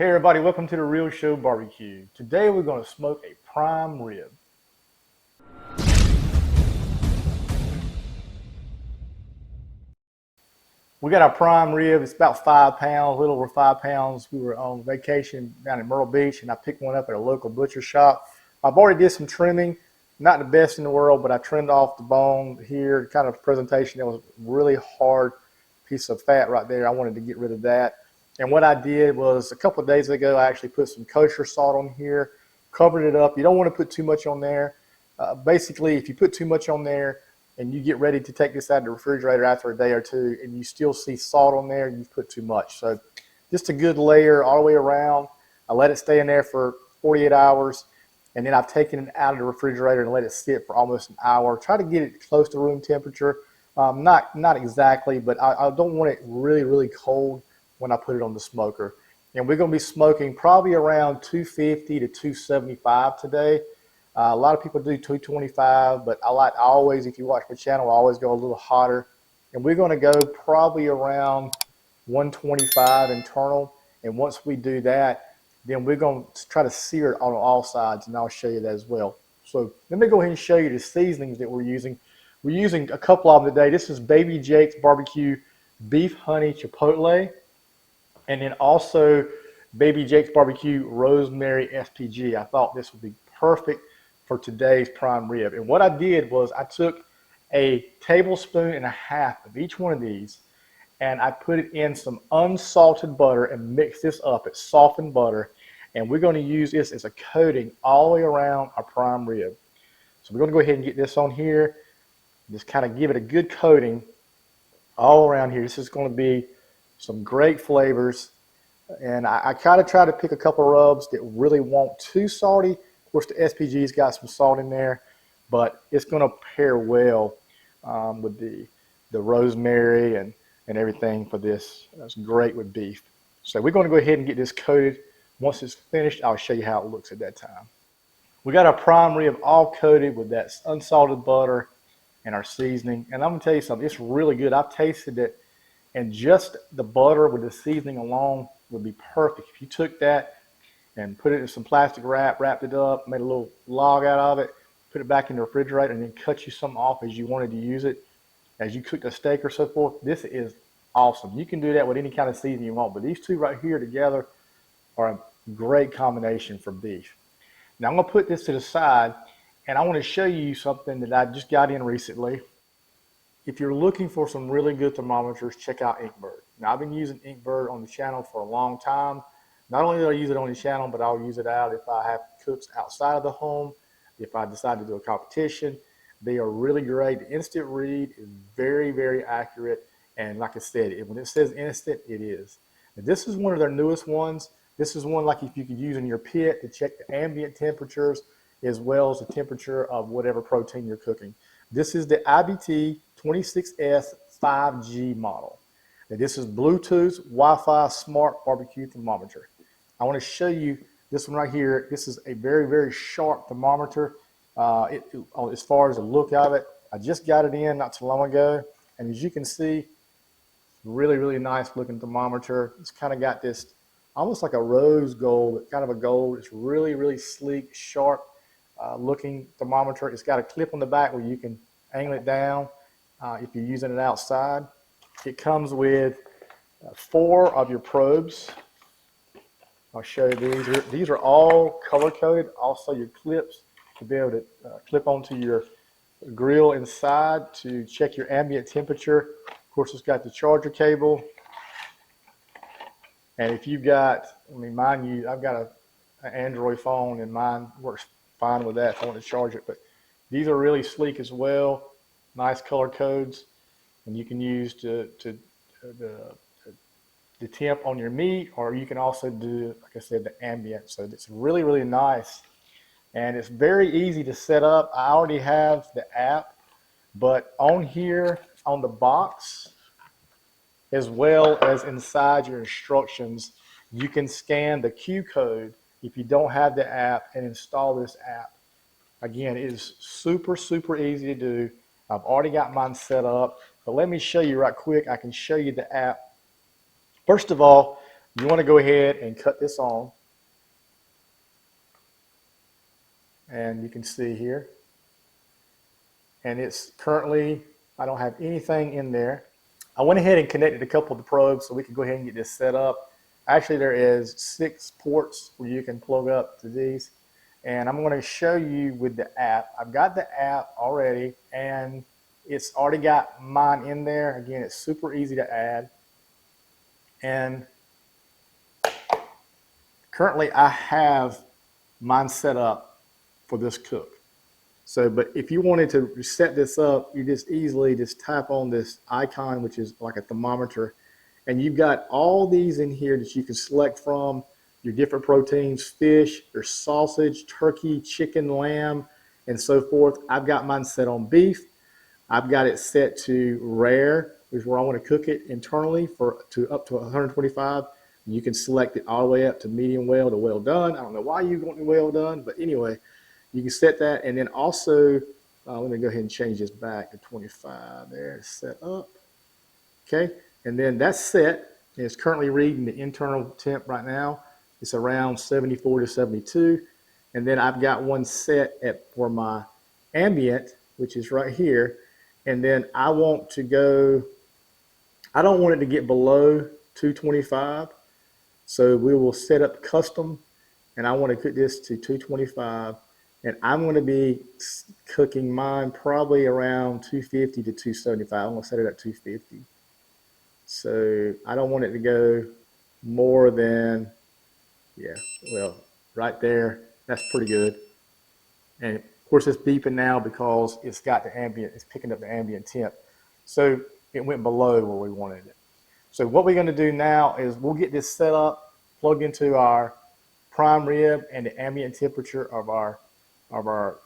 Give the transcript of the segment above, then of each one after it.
Hey everybody, welcome to the Real Show Barbecue. Today we're going to smoke a prime rib. We got our prime rib. It's about 5 pounds, a little over 5 pounds. We were on vacation down in Myrtle Beach and I picked one up at a local butcher shop. I've already did some trimming, not the best in the world, but I trimmed off the bone here, kind of presentation. That was a really hard piece of fat right there. I wanted to get rid of that. And what I did was a couple of days ago, I actually put some kosher salt on here, covered it up. You don't want to put too much on there. Basically, if you put too much on there and you get ready to take this out of the refrigerator after a day or two and you still see salt on there, you've put too much. So just a good layer all the way around. I let it stay in there for 48 hours. And then I've taken it out of the refrigerator and let it sit for almost an hour. Try to get it close to room temperature. Not exactly, but I don't want it really, really cold when I put it on the smoker. And we're going to be smoking probably around 250 to 275 today. A lot of people do 225, but I always, if you watch my channel, I always go a little hotter. And we're going to go probably around 125 internal. And once we do that, then we're going to try to sear it on all sides, and I'll show you that as well. So let me go ahead and show you the seasonings that we're using. We're using a couple of them today. This is Baby Jake's Barbecue Beef Honey Chipotle, and then also Baby Jake's Barbecue Rosemary SPG. I thought this would be perfect for today's prime rib. And what I did was I took a tablespoon and a half of each one of these, and I put it in some unsalted butter and mixed this up. It's softened butter, and we're going to use this as a coating all the way around our prime rib. So we're going to go ahead and get this on here, just kind of give it a good coating all around here. This is going to be some great flavors, and I kind of try to pick a couple of rubs that really won't too salty. Of course, the SPG's got some salt in there, but it's going to pair well with the rosemary and everything for this. That's great with beef. So we're going to go ahead and get this coated. Once it's finished, I'll show you how it looks at that time. We got our prime rib all coated with that unsalted butter and our seasoning. And I'm going to tell you something, it's really good. I've tasted it, and just the butter with the seasoning alone would be perfect. If you took that and put it in some plastic wrap, wrapped it up, made a little log out of it, put it back in the refrigerator, and then cut you some off as you wanted to use it, as you cooked a steak or so forth, this is awesome. You can do that with any kind of seasoning you want, but these two right here together are a great combination for beef. Now I'm going to put this to the side, and I want to show you something that I just got in recently. If you're looking for some really good thermometers, check out Inkbird. Now I've been using Inkbird on the channel for a long time. Not only do I use it on the channel, but I'll use it out if I have cooks outside of the home, if I decide to do a competition. They are really great. The instant read is very, very accurate. And like I said, when it says instant, it is. And this is one of their newest ones. This is one like if you could use in your pit to check the ambient temperatures as well as the temperature of whatever protein you're cooking. This is the IBT 26S 5G model. Now, this is Bluetooth, Wi-Fi, smart barbecue thermometer. I want to show you this one right here. This is a very, very sharp thermometer. As far as the look of it, I just got it in not too long ago, and as you can see, really, really nice looking thermometer. It's kind of got this almost like a rose gold, kind of a gold. It's really, really sleek, sharp looking thermometer. It's got a clip on the back where you can angle it down if you're using it outside. It comes with 4 of your probes. I'll show you these. These are all color coded. Also your clips to be able to clip onto your grill inside to check your ambient temperature. Of course, it's got the charger cable. And if you've got, I've got an Android phone, and mine works fine with that if I want to charge it. But these are really sleek as well. Nice color codes. And you can use the temp on your meat, or you can also do, like I said, the ambient. So it's really, really nice. And it's very easy to set up. I already have the app, but on here, on the box, as well as inside your instructions, you can scan the Q code if you don't have the app and install this app. Again, it is super, super easy to do. I've already got mine set up, but let me show you right quick. I can show you the app. First of all, You want to go ahead and cut this on. And you can see here. And it's currently, I don't have anything in there. I went ahead and connected a couple of the probes so we can go ahead and get this set up. Actually, there is 6 ports where you can plug up to these. And I'm going to show you with the app. I've got the app already, and it's already got mine in there. Again, it's super easy to add. And currently, I have mine set up for this cook. So, but if you wanted to set this up, you just easily just tap on this icon, which is like a thermometer, and you've got all these in here that you can select from, your different proteins, fish, there's sausage, turkey, chicken, lamb, and so forth. I've got mine set on beef. I've got it set to rare, which is where I want to cook it internally to up to 125. You can select it all the way up to medium well to well done. I don't know why you want it well done, but anyway, you can set that. And then also, let me go ahead and change this back to 25 there, set up. Okay, and then that's set. And it's currently reading the internal temp right now. It's around 74 to 72. And then I've got one set for my ambient, which is right here. And then I want to go, I don't want it to get below 225. So we will set up custom, and I want to cook this to 225. And I'm going to be cooking mine probably around 250 to 275. I'm going to set it at 250. So I don't want it to go more than, yeah, well, right there. That's pretty good. And of course it's beeping now because it's got the ambient, it's picking up the ambient temp. So it went below where we wanted it. So what we're going to do now is we'll get this set up, plugged into our prime rib and the ambient temperature of our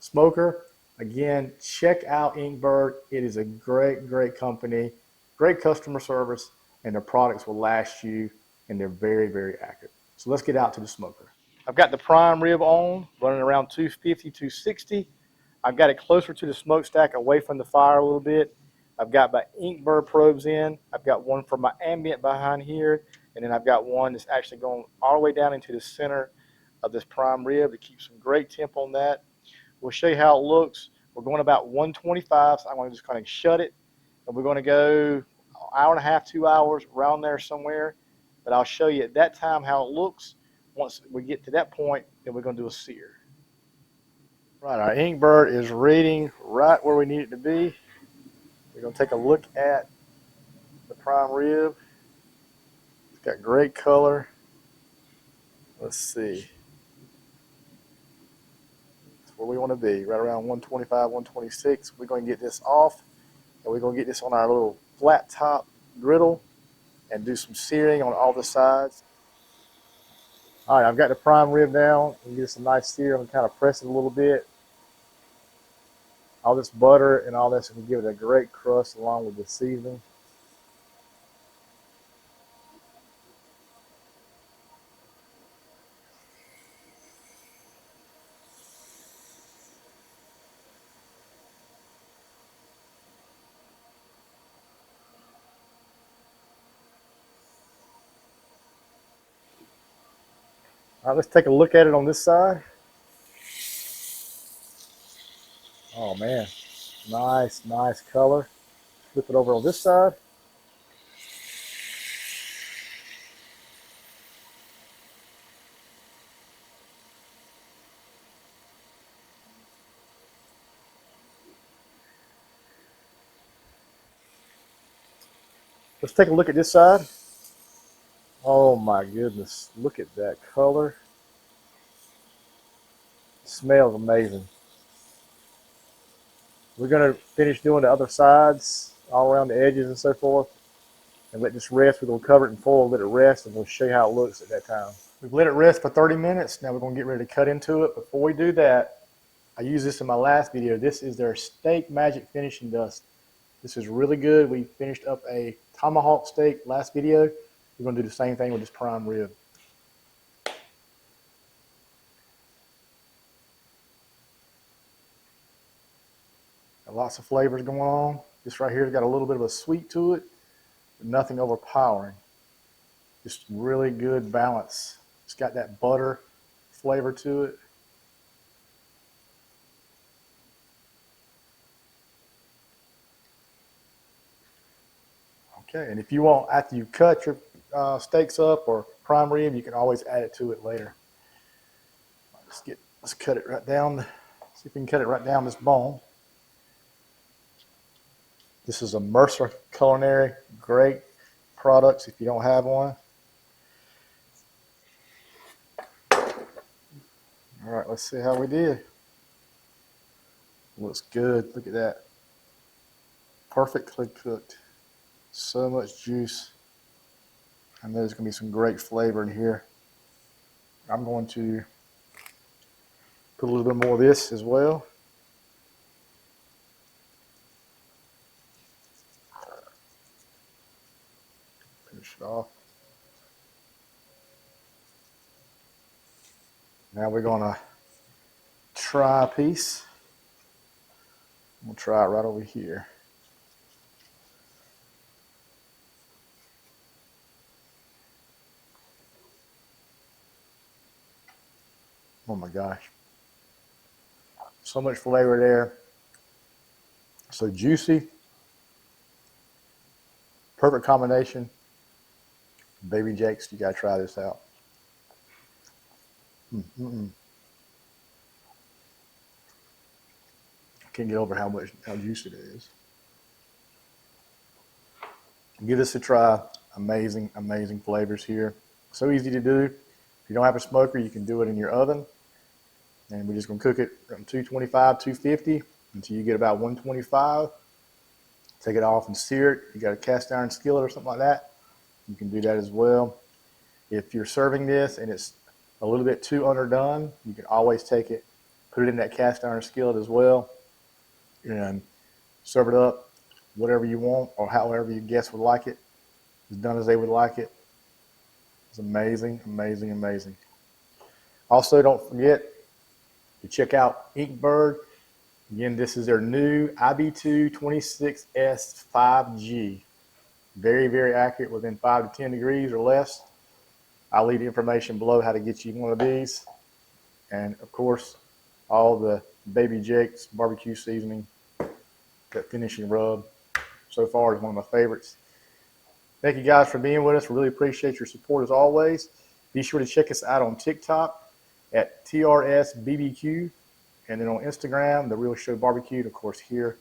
smoker. Again, check out Inkbird. It is a great, great company, great customer service, and their products will last you, and they're very, very accurate. So let's get out to the smoker. I've got the prime rib on, running around 250, 260. I've got it closer to the smokestack, away from the fire a little bit. I've got my Inkbird probes in. I've got one for my ambient behind here, and then I've got one that's actually going all the way down into the center of this prime rib to keep some great temp on that. We'll show you how it looks. We're going about 125, so I'm going to just kind of shut it, and we're going to go an hour and a half, 2 hours, around there somewhere. But I'll show you at that time how it looks. Once we get to that point, then we're going to do a sear. Right, our Inkbird is reading right where we need it to be. We're going to take a look at the prime rib. It's got great color. Let's see. That's where we want to be, right around 125, 126. We're going to get this off, and we're going to get this on our little flat top griddle and do some searing on all the sides. All right, I've got the prime rib down. We get some nice sear. I'm going to kind of press it a little bit. All this butter and all this will give it a great crust along with the seasoning. All right, let's take a look at it on this side. Oh man, nice, nice color. Flip it over on this side. Let's take a look at this side. Oh my goodness, look at that color. It smells amazing. We're going to finish doing the other sides, all around the edges and so forth, and let this rest. We're going to cover it in foil, let it rest, and we'll show you how it looks at that time. We've let it rest for 30 minutes. Now we're going to get ready to cut into it. Before we do that, I used this in my last video. This is their Steak Magic Finishing Dust. This is really good. We finished up a tomahawk steak last video. We're going to do the same thing with this prime rib. Got lots of flavors going on. This right here has got a little bit of a sweet to it, but nothing overpowering. Just really good balance. It's got that butter flavor to it. Okay, and if you want, after you cut your steaks up or prime rib, you can always add it to it later. Let's cut it right down. See if we can cut it right down this bone. This is a Mercer Culinary, great products if you don't have one. All right, let's see how we did. Looks good. Look at that. Perfectly cooked. So much juice. I know there's going to be some great flavor in here. I'm going to put a little bit more of this as well. Finish it off. Now we're going to try a piece. We'll try it right over here. Oh my gosh. So much flavor there. So juicy. Perfect combination. Baby Jakes, you gotta try this out. I can't get over how juicy it is. Give this a try. Amazing, amazing flavors here. So easy to do. If you don't have a smoker, you can do it in your oven. And we're just gonna cook it from 225, 250 until you get about 125. Take it off and sear it. You got a cast iron skillet or something like that, you can do that as well. If you're serving this and it's a little bit too underdone, you can always take it, put it in that cast iron skillet as well, and serve it up whatever you want or however your guests would like it, as done as they would like it. It's amazing, amazing, amazing. Also, don't forget to check out Inkbird. Again, this is their new IB2 26S 5G. Very, very accurate within 5 to 10 degrees or less. I'll leave the information below how to get you one of these. And of course, all the Baby Jake's barbecue seasoning, that finishing rub, so far is one of my favorites. Thank you guys for being with us. We really appreciate your support as always. Be sure to check us out on TikTok at TRSBBQ, and then on Instagram, The Real Show Barbecue, and of course here,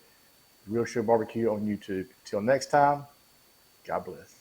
The Real Show Barbecue on YouTube. Until next time, God bless.